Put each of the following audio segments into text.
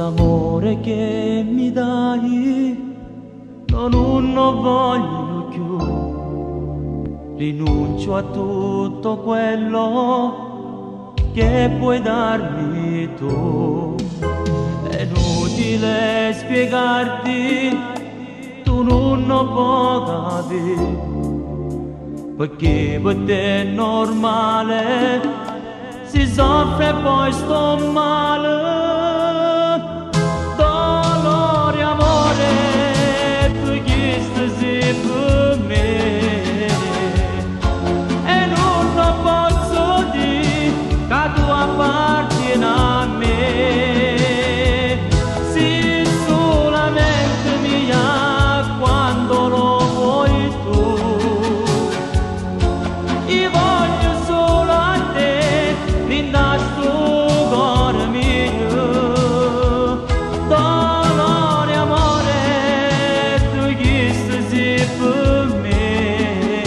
l'amore che mi dai non lo voglio più, rinuncio a tutto quello che puoi darmi tu. È inutile spiegarti, tu non lo puoi capire, perché per te è normale, si soffre e poi sto male. Dolore, amore, tu chiesti per me, e non lo posso dire che tu appartieni a me. Sì, solamente mia quando lo vuoi tu. Io voglio solo a te, rinda sto cuore mio. Dolore, amore, tu chiesti per me.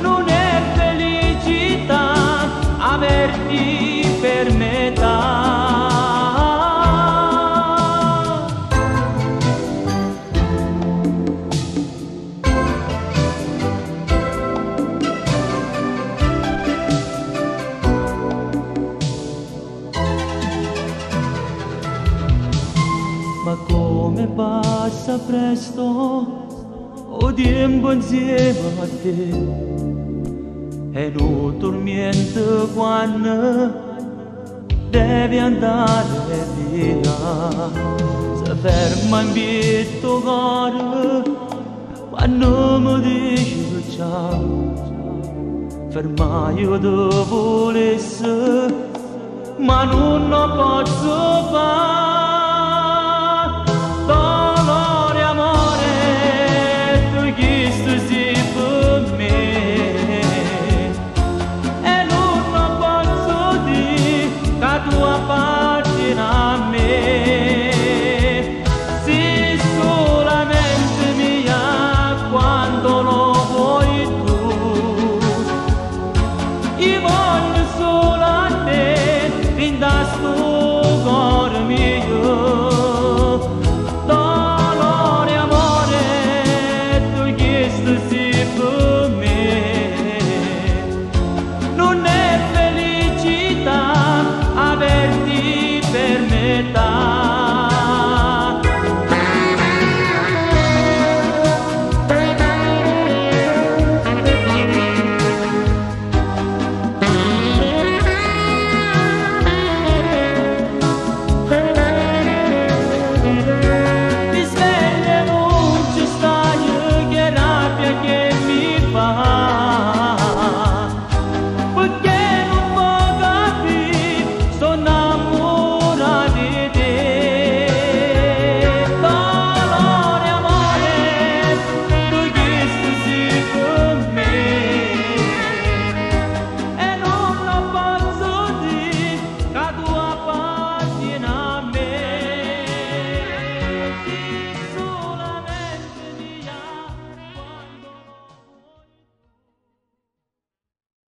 Non è felicità averti per metà. Ma come passa presto, o tempo insieme a te, e non tormento quando devi andare via. Se ferma in pietto cuore quando mi dici ciao, ferma io te volessi, ma non lo posso